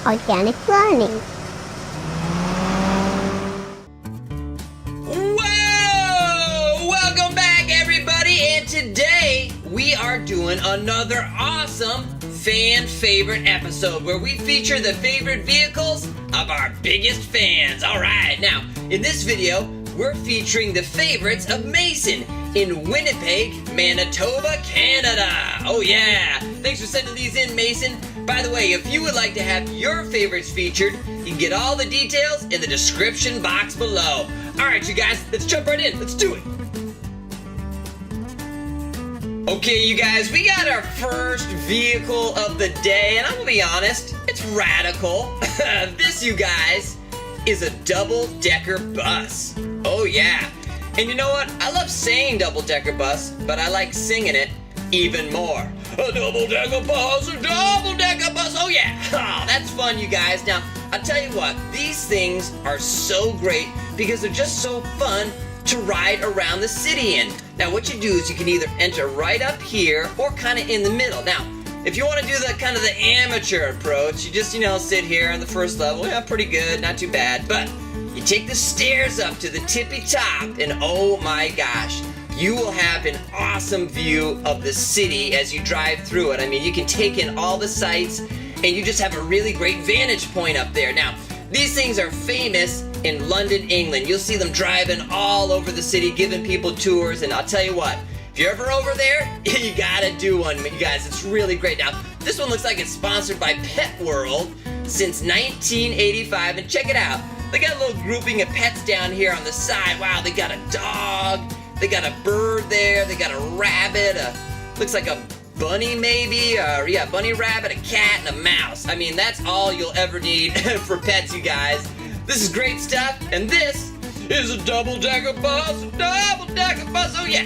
organic learning. Whoa! Welcome back, everybody, and today we are doing another awesome fan favorite episode where we feature the favorite vehicles of our biggest fans. All right, now in this video we're featuring the favorites of Mason in Winnipeg, Manitoba, Canada. Oh yeah, thanks for sending these in, Mason. By the way, if you would like to have your favorites featured, you can get all the details in the description box below. All right, you guys, let's jump right in. Let's do it. Okay, you guys, we got our first vehicle of the day, and I'm gonna be honest, it's radical. This, you guys, is a double-decker bus. Oh yeah. And you know what? I love saying double-decker bus, but I like singing it even more. A double-decker bus, a double-decker bus, oh yeah. Oh, that's fun, you guys. Now, I'll tell you what, these things are so great because they're just so fun to ride around the city in. Now, what you do is you can either enter right up here or kind of in the middle. Now, if you want to do the kind of the amateur approach, you just, sit here on the first level. Yeah, pretty good, not too bad. But you take the stairs up to the tippy top, and oh my gosh, you will have an awesome view of the city as you drive through it. I mean, you can take in all the sights, and you just have a really great vantage point up there. Now, these things are famous in London, England. You'll see them driving all over the city, giving people tours, and I'll tell you what, if you're ever over there, you gotta do one, you guys. It's really great. Now, this one looks like it's sponsored by Pet World since 1985, and check it out. They got a little grouping of pets down here on the side. Wow, they got a dog, they got a bird there, they got a rabbit, looks like a bunny maybe, bunny, rabbit, a cat, and a mouse. I mean, that's all you'll ever need for pets, you guys. This is great stuff, and this is a double-decker bus, oh yeah.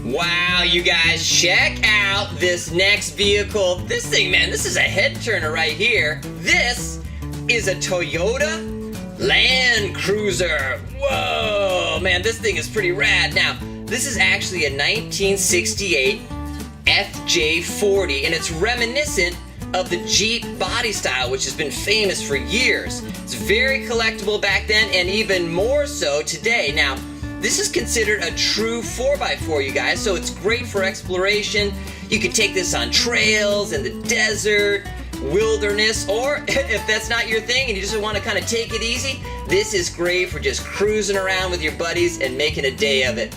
Wow, you guys, check out this next vehicle. This thing, man, this is a head turner right here. This is a Toyota Land Cruiser. Whoa, man, this thing is pretty rad. Now, this is actually a 1968 FJ40, and it's reminiscent of the Jeep body style, which has been famous for years. It's very collectible back then, and even more so today. Now, this is considered a true 4x4, you guys, so it's great for exploration. You can take this on trails, in the desert, wilderness, or if that's not your thing and you just want to kind of take it easy, this is great for just cruising around with your buddies and making a day of it.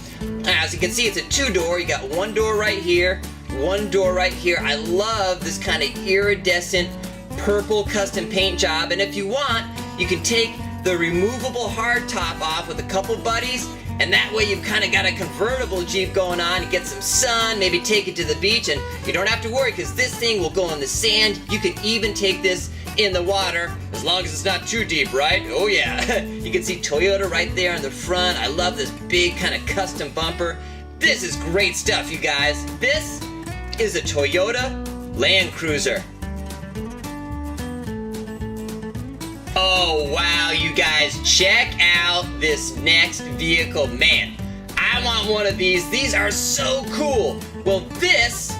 As you can see, it's a two-door. You got one door right here, one door right here. I love this kind of iridescent purple custom paint job, and if you want, you can take the removable hardtop off with a couple buddies, and that way you've kind of got a convertible Jeep going on. You get some sun, maybe take it to the beach, and you don't have to worry because this thing will go in the sand. You could even take this in the water as long as it's not too deep, right? Oh yeah. You can see Toyota right there in the front. I love this big kind of custom bumper. This is great stuff, you guys. This is a Toyota Land Cruiser. Oh wow, you guys, check out this next vehicle. Man, I want one of these. These are so cool. Well, this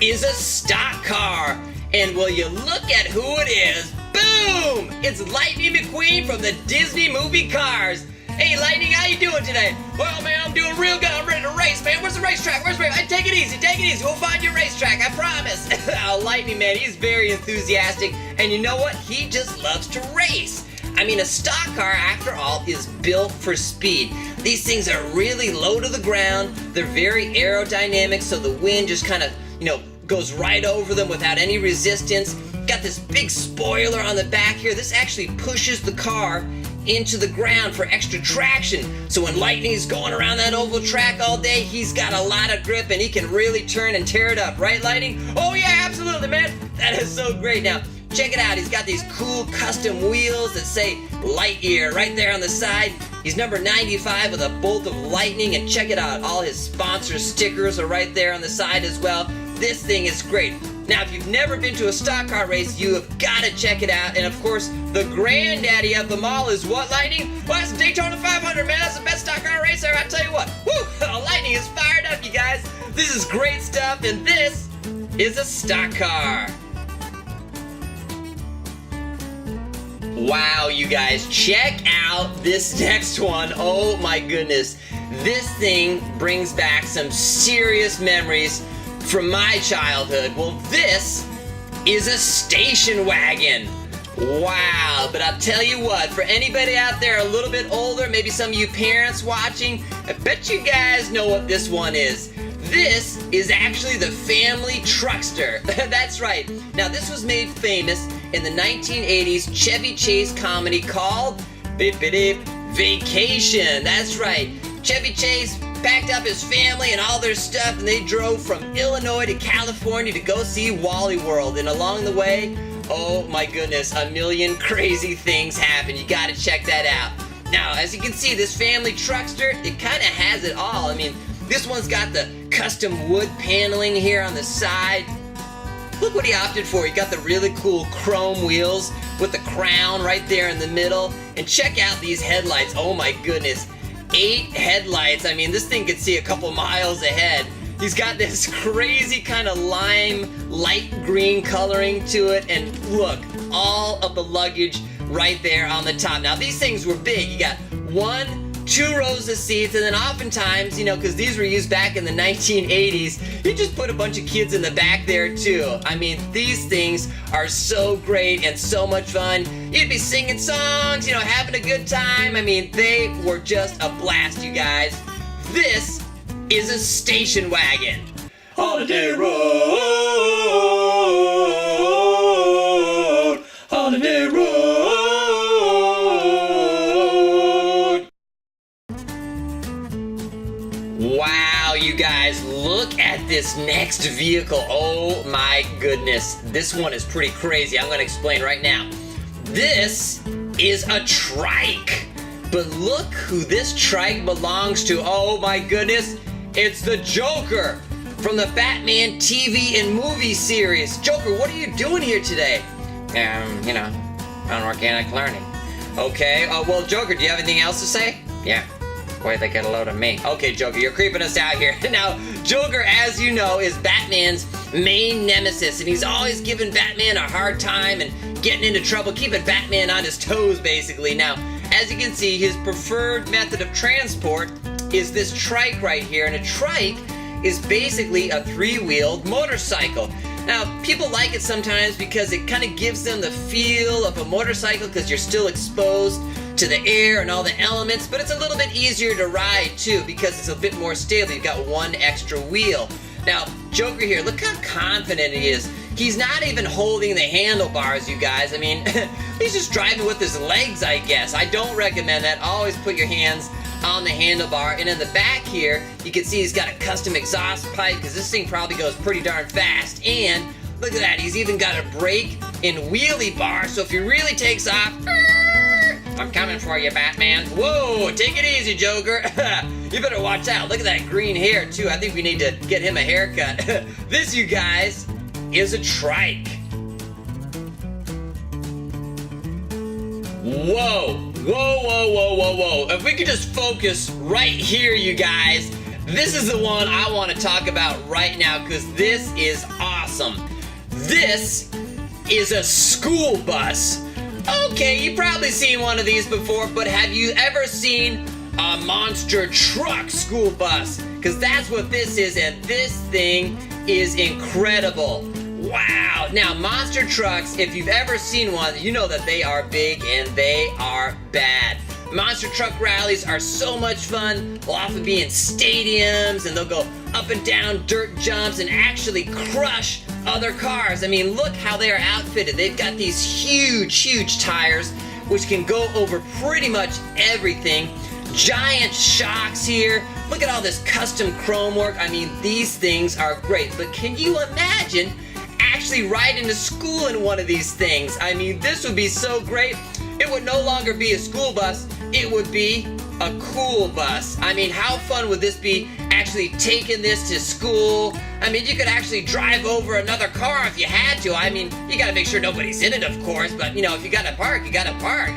is a stock car, and will you look at who it is? Boom! It's Lightning McQueen from the Disney movie Cars. Hey Lightning, how you doing today? Well, man, I'm doing real good. I'm ready to race, man. Where's the racetrack? Where's the racetrack? Take it easy, take it easy. We'll find your racetrack, I promise. Oh, Lightning, man, he's very enthusiastic. And you know what? He just loves to race. I mean, a stock car, after all, is built for speed. These things are really low to the ground. They're very aerodynamic, so the wind just kind of, goes right over them without any resistance. Got this big spoiler on the back here. This actually pushes the car into the ground for extra traction. So when Lightning's going around that oval track all day, he's got a lot of grip and he can really turn and tear it up. Right, Lightning? Oh yeah, absolutely, man. That is so great. Now, check it out. He's got these cool custom wheels that say Lightyear right there on the side. He's number 95 with a bolt of lightning, and check it out. All his sponsor stickers are right there on the side as well. This thing is great. Now, if you've never been to a stock car race, you have got to check it out. And of course, the granddaddy of them all is what, Lightning? Well, that's the Daytona 500, man. That's the best stock car racer. I tell you what, woo! Lightning is fired up, you guys. This is great stuff, and this is a stock car. Wow, you guys, check out this next one. Oh my goodness. This thing brings back some serious memories from my childhood. Well, this is a station wagon. Wow, but I'll tell you what, for anybody out there a little bit older, maybe some of you parents watching, I bet you guys know what this one is. This is actually the family truckster. That's right. Now, this was made famous in the 1980s Chevy Chase comedy called Vacation. That's right. Chevy Chase packed up his family and all their stuff, and they drove from Illinois to California to go see Wally World. And along the way, oh my goodness, a million crazy things happen. You gotta check that out. Now, as you can see, this family truckster, it kind of has it all. I mean, this one's got the custom wood paneling here on the side. Look what he opted for. He got the really cool chrome wheels with the crown right there in the middle. And check out these headlights. Oh my goodness. 8 headlights. I mean, this thing could see a couple miles ahead. He's got this crazy kind of lime, light green coloring to it. And look, all of the luggage right there on the top. Now, these things were big. You got 1, 2 rows of seats, and then oftentimes, you know, because these were used back in the 1980s, you just put a bunch of kids in the back there too. I mean, these things are so great and so much fun. You'd be singing songs, you know, having a good time. I mean, they were just a blast, you guys. This is a station wagon. Holiday road, holiday road. Wow, you guys, look at this next vehicle. Oh my goodness. This one is pretty crazy. I'm going to explain right now. This is a trike. But look who this trike belongs to. Oh my goodness. It's the Joker from the Batman TV and movie series. Joker, what are you doing here today? You know, on organic learning. Okay, well, Joker, do you have anything else to say? Yeah. Wait, they get a load of me. Okay, Joker, you're creeping us out here. Now, Joker, as you know, is Batman's main nemesis, and he's always giving Batman a hard time and getting into trouble, keeping Batman on his toes, basically. Now, as you can see, his preferred method of transport is this trike right here, and a trike is basically a 3-wheeled motorcycle. Now, people like it sometimes because it kind of gives them the feel of a motorcycle because you're still exposed to the air and all the elements, but it's a little bit easier to ride too because it's a bit more stable. You've got 1 extra wheel. Now, Joker here, look how confident he is. He's not even holding the handlebars, you guys. I mean, he's just driving with his legs, I guess. I don't recommend that. Always put your hands on the handlebar. And in the back here, you can see he's got a custom exhaust pipe because this thing probably goes pretty darn fast. And look at that, he's even got a brake and wheelie bar, so if he really takes off, I'm coming for you, Batman. Whoa, take it easy, Joker. You better watch out. Look at that green hair, too. I think we need to get him a haircut. This, you guys, is a trike. Whoa, whoa, whoa, whoa, whoa, whoa. If we could just focus right here, you guys, this is the one I want to talk about right now because this is awesome. This is a school bus. Okay, you've probably seen one of these before, but have you ever seen a monster truck school bus? Because that's what this is, and this thing is incredible. Wow. Now, monster trucks, if you've ever seen one, you know that they are big and they are bad. Monster truck rallies are so much fun. They'll often be in stadiums, and they'll go up and down dirt jumps and actually crush other cars. I mean, look how they are outfitted. They've got these huge, huge tires, which can go over pretty much everything. Giant shocks here. Look at all this custom chrome work. I mean, these things are great. But can you imagine actually riding to school in one of these things? I mean, this would be so great. It would no longer be a school bus. It would be a cool bus. I mean, how fun would this be actually taking this to school? I mean, you could actually drive over another car if you had to. I mean, you gotta make sure nobody's in it, of course, but you know, if you gotta park, you gotta park.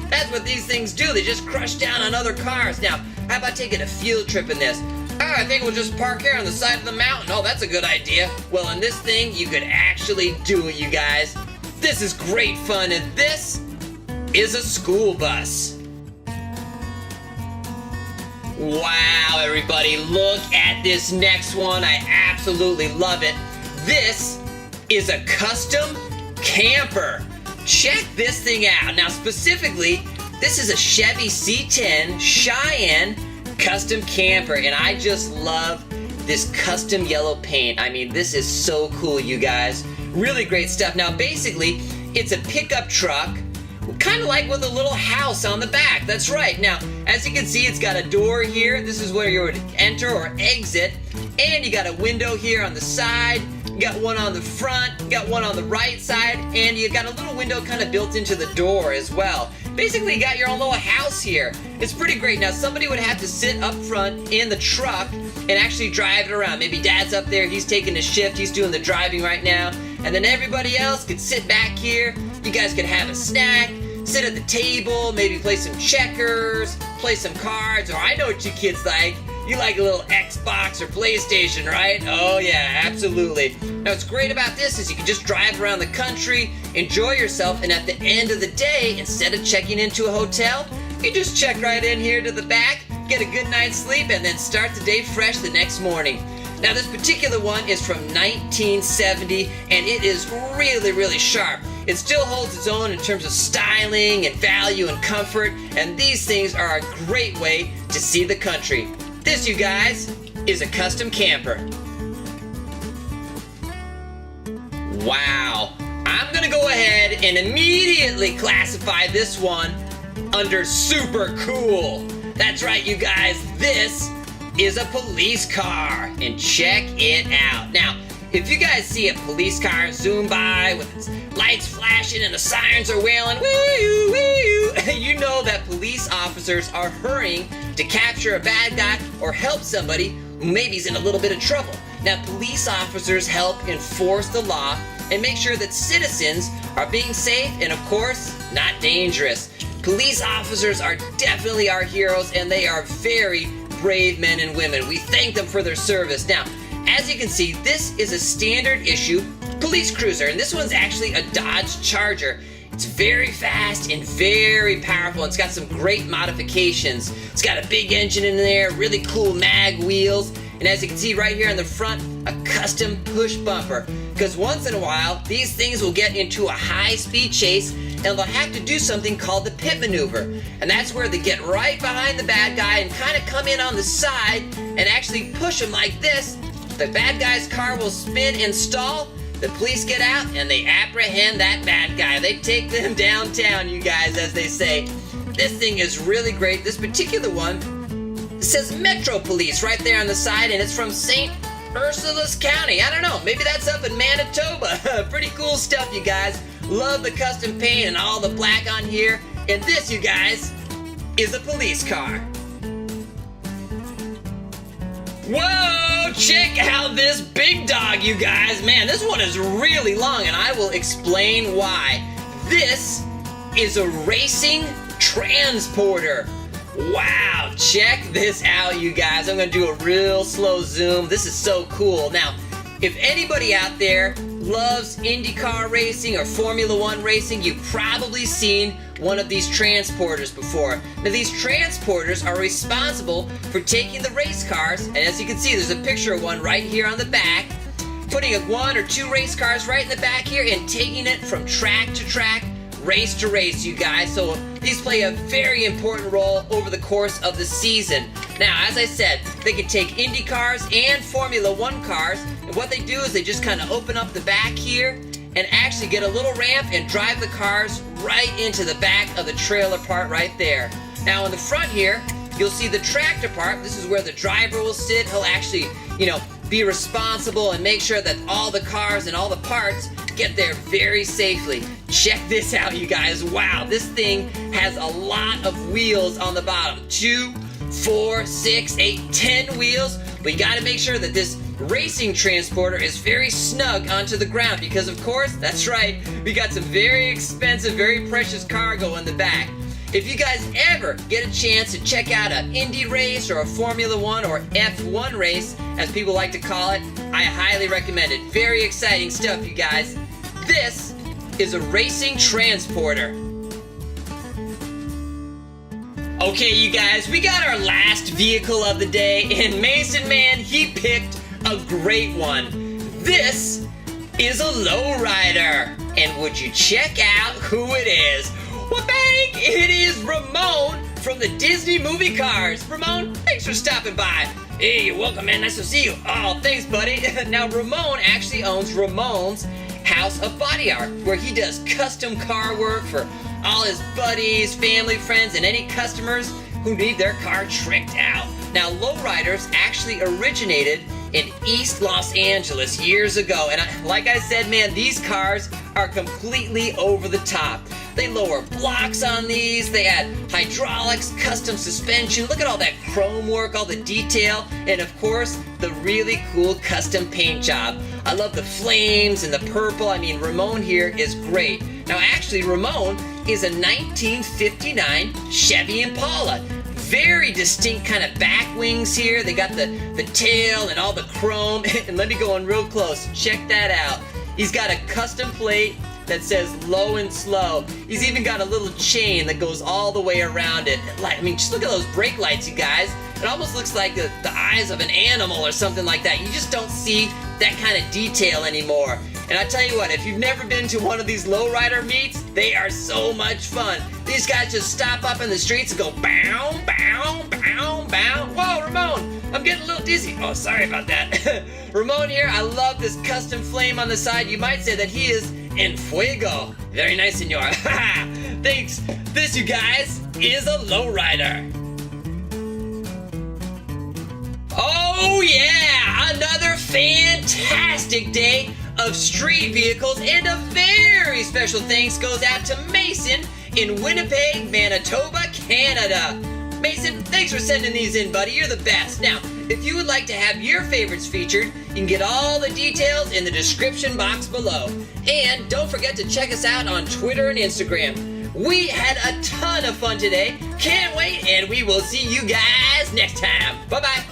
That's what these things do. They just crush down on other cars. Now, how about taking a field trip in this? Oh, I think we'll just park here on the side of the mountain. Oh, that's a good idea. Well, in this thing, you could actually do it, you guys. This is great fun, and this is a school bus. Wow, everybody, look at this next one. I absolutely love it. This is a custom camper. Check this thing out. Now, specifically, this is a Chevy C10 Cheyenne custom camper, and I just love this custom yellow paint. I mean, this is so cool, you guys. Really great stuff. Now, basically, it's a pickup truck, kind of like with a little house on the back. That's right. Now, as you can see, it's got a door here. This is where you would enter or exit. And you got a window here on the side. You got one on the front. You got one on the right side. And you got a little window kind of built into the door as well. Basically, you got your own little house here. It's pretty great. Now, somebody would have to sit up front in the truck and actually drive it around. Maybe Dad's up there. He's taking a shift. He's doing the driving right now. And then everybody else could sit back here. You guys could have a snack, sit at the table, maybe play some checkers, play some cards, or I know what you kids like. You like a little Xbox or PlayStation, right? Oh yeah, absolutely. Now what's great about this is you can just drive around the country, enjoy yourself, and at the end of the day, instead of checking into a hotel, you just check right in here to the back, get a good night's sleep, and then start the day fresh the next morning. Now this particular one is from 1970, and it is really, really sharp. It still holds its own in terms of styling and value and comfort, and these things are a great way to see the country. This, you guys, is a custom camper. Wow. I'm gonna go ahead and immediately classify this one under super cool. That's right, you guys, this is a police car, and check it out. Now, if you guys see a police car zoom by with its lights flashing and the sirens are wailing, woo, woo, you know that police officers are hurrying to capture a bad guy or help somebody who maybe is in a little bit of trouble. Now, police officers help enforce the law and make sure that citizens are being safe and, of course, not dangerous. Police officers are definitely our heroes, and they are very brave men and women. We thank them for their service. Now, as you can see, this is a standard issue police cruiser, and this one's actually a Dodge Charger. It's very fast and very powerful. It's got some great modifications. It's got a big engine in there, really cool mag wheels, and as you can see right here in the front, a custom push bumper. Because once in a while, these things will get into a high-speed chase, and they'll have to do something called the pit maneuver. And that's where they get right behind the bad guy and kind of come in on the side and actually push him like this. The bad guy's car will spin and stall. The police get out and they apprehend that bad guy. They take them downtown, you guys, as they say. This thing is really great. This particular one says Metro Police right there on the side, and it's from St. Ursula's County. I don't know, maybe that's up in Manitoba. Pretty cool stuff, you guys. Love the custom paint and all the black on here. And this, you guys, is a police car. Whoa, check out this big dog, you guys. Man, this one is really long, and I will explain why. This is a racing transporter. Wow, check this out, you guys. I'm gonna do a real slow zoom. This is so cool. Now, if anybody out there loves IndyCar racing or Formula One racing, you've probably seen one of these transporters before. Now, these transporters are responsible for taking the race cars, and as you can see, there's a picture of one right here on the back, putting one or two race cars right in the back here and taking it from track to track, race to race, you guys. So these play a very important role over the course of the season. Now, as I said, they can take Indy cars and Formula One cars, and what they do is they just kind of open up the back here and actually get a little ramp and drive the cars right into the back of the trailer part right there. Now, in the front here, you'll see the tractor part. This is where the driver will sit. He'll actually, be responsible and make sure that all the cars and all the parts get there very safely. Check this out, you guys. Wow, this thing has a lot of wheels on the bottom. 2, 4, 6, 8, 10 wheels. But you gotta make sure that this racing transporter is very snug onto the ground because, of course, that's right, we got some very expensive, very precious cargo in the back. If you guys ever get a chance to check out an Indy race or a Formula One or F1 race, as people like to call it, I highly recommend it. Very exciting stuff, you guys. This is a racing transporter. Okay, you guys, we got our last vehicle of the day, and Mason, man, he picked a great one. This is a lowrider, and would you check out who it is? Well, bang! It is Ramon from the Disney movie Cars. Ramon, thanks for stopping by. Hey, you're welcome, man. Nice to see you. Oh, thanks, buddy. Now, Ramon actually owns Ramon's House of Body Art, where he does custom car work for all his buddies, family, friends, and any customers who need their car tricked out. Now, lowriders actually originated in East Los Angeles years ago, and like I said, man, these cars are completely over the top. They lower blocks on these, they add hydraulics, custom suspension, look at all that chrome work, all the detail, and of course, the really cool custom paint job. I love the flames and the purple. I mean, Ramon here is great. Now, actually, Ramon is a 1959 Chevy Impala. Very distinct kind of back wings here. They got the tail and all the chrome. And let me go on real close. Check that out. He's got a custom plate that says low and slow. He's even got a little chain that goes all the way around it. I mean, just look at those brake lights, you guys. It almost looks like the eyes of an animal or something like that. You just don't see that kind of detail anymore. And I tell you what, if you've never been to one of these lowrider meets, they are so much fun. These guys just stop up in the streets and go bow, bow, bow, bow. Whoa, Ramon, I'm getting a little dizzy. Oh, sorry about that. Ramon here, I love this custom flame on the side. You might say that he is en fuego. Very nice, senor. Thanks. This, you guys, is a lowrider. Oh yeah, another fantastic day of street vehicles, and a very special thanks goes out to Mason in Winnipeg, Manitoba, Canada. Mason, thanks for sending these in, buddy. You're the best. Now, if you would like to have your favorites featured, you can get all the details in the description box below. And don't forget to check us out on Twitter and Instagram. We had a ton of fun today. Can't wait, and we will see you guys next time. Bye-bye.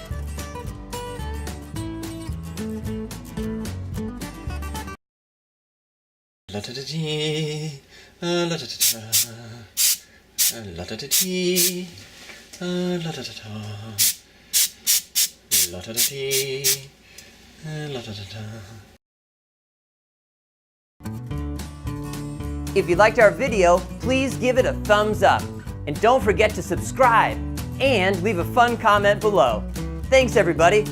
La da da dee, la da da da, la da da dee, la da da da, la da da dee, la da da da. If you liked our video, please give it a thumbs up. And don't forget to subscribe and leave a fun comment below. Thanks, everybody.